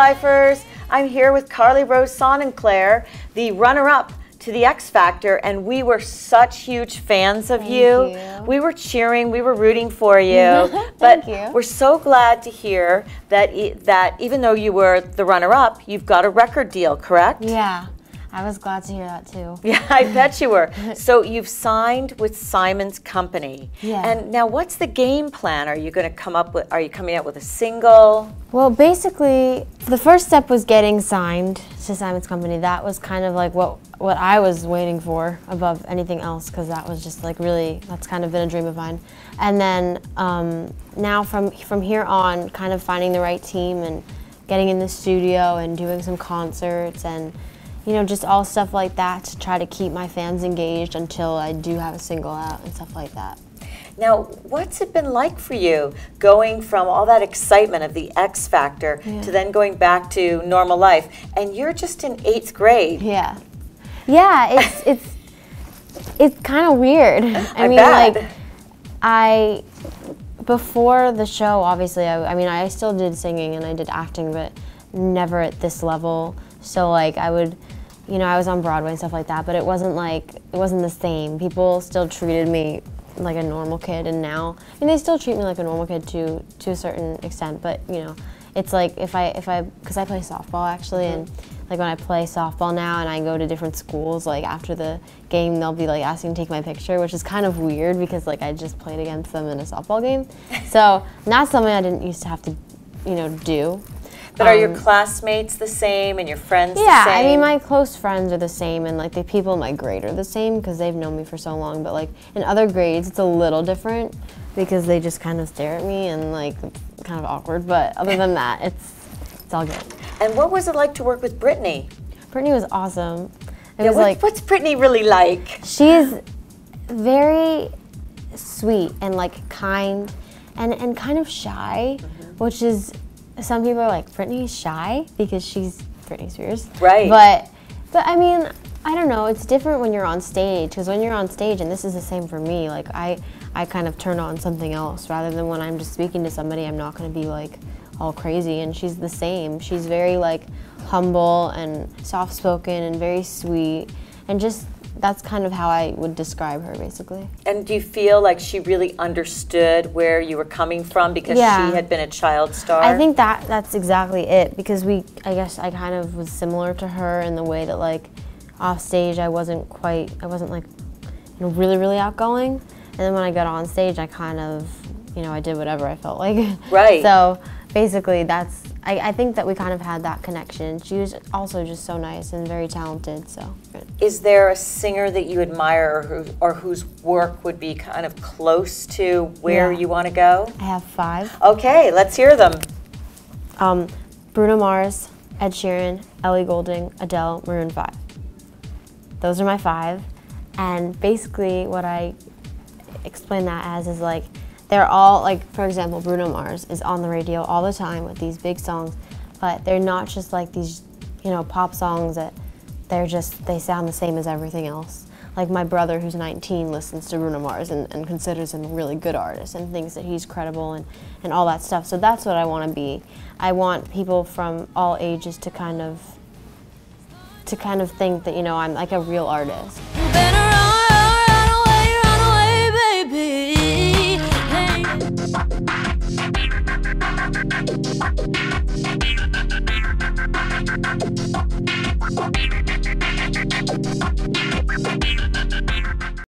Lifers. I'm here with Carly Rose Sonenclar, the runner-up to the X Factor, and we were such huge fans of you. We were cheering, we were rooting for you. But we're so glad to hear that that even though you were the runner-up, you've got a record deal, correct? Yeah. I was glad to hear that too. Yeah, I bet you were. So you've signed with Simon's company. Yeah. And now what's the game plan? Are you going to come up with, are you coming out with a single? Well, basically, the first step was getting signed to Simon's company. That was kind of like what I was waiting for above anything else, because that was just like really, that's kind of been a dream of mine. And then now from here on, kind of finding the right team and getting in the studio and doing some concerts and you know, just all stuff like that to try to keep my fans engaged until I do have a single out and stuff like that. Now, what's it been like for you going from all that excitement of the X Factor to then going back to normal life? And you're just in 8th grade. Yeah. Yeah, it's kind of weird. I mean, bet. like, before the show, obviously, I mean, I still did singing and I did acting, but never at this level. So like I would, you know, I was on Broadway and stuff like that, but it wasn't the same. People still treated me like a normal kid, and now, I mean, they still treat me like a normal kid to a certain extent, but you know, it's like because I play softball actually, and like when I play softball now and I go to different schools, like after the game, they'll be like asking to take my picture, which is kind of weird because like I just played against them in a softball game. So that's something I didn't used to have to, you know, do. But are your classmates the same and your friends the same? Yeah, I mean, my close friends are the same, and like the people in my grade are the same because they've known me for so long. But like in other grades, it's a little different because they just kind of stare at me and like it's kind of awkward. But other than that, it's all good. And what was it like to work with Brittany? Brittany was awesome. It was like, what's Brittany really like? She's very sweet and like kind and kind of shy, which is. Some people are like, Brittany's shy because she's Brittany Spears. Right. But I mean, I don't know, it's different when you're on stage, because when you're on stage, and this is the same for me, like I kind of turn on something else rather than when I'm just speaking to somebody, I'm not going to be like all crazy, and she's the same. She's very like humble and soft-spoken and very sweet, and just that's kind of how I would describe her, basically. And do you feel like she really understood where you were coming from because she had been a child star? I think that's exactly it, because I guess I kind of was similar to her in the way that like off stage I wasn't like, you know, really, really outgoing. And then when I got on stage, I kind of, you know, I did whatever I felt like. Right. So basically I think that we kind of had that connection. She was also just so nice and very talented, so. Is there a singer that you admire or whose work would be kind of close to where you want to go? I have 5. Okay, let's hear them. Bruno Mars, Ed Sheeran, Ellie Goulding, Adele, Maroon 5. Those are my 5. And basically what I explain that as is like, they're all, like, for example, Bruno Mars is on the radio all the time with these big songs, but they're not just like these, you know, pop songs that they sound the same as everything else. Like my brother, who's 19, listens to Bruno Mars and considers him a really good artist and thinks that he's credible and all that stuff. So that's what I want to be. I want people from all ages to kind of think that, you know, I'm like a real artist. Hey.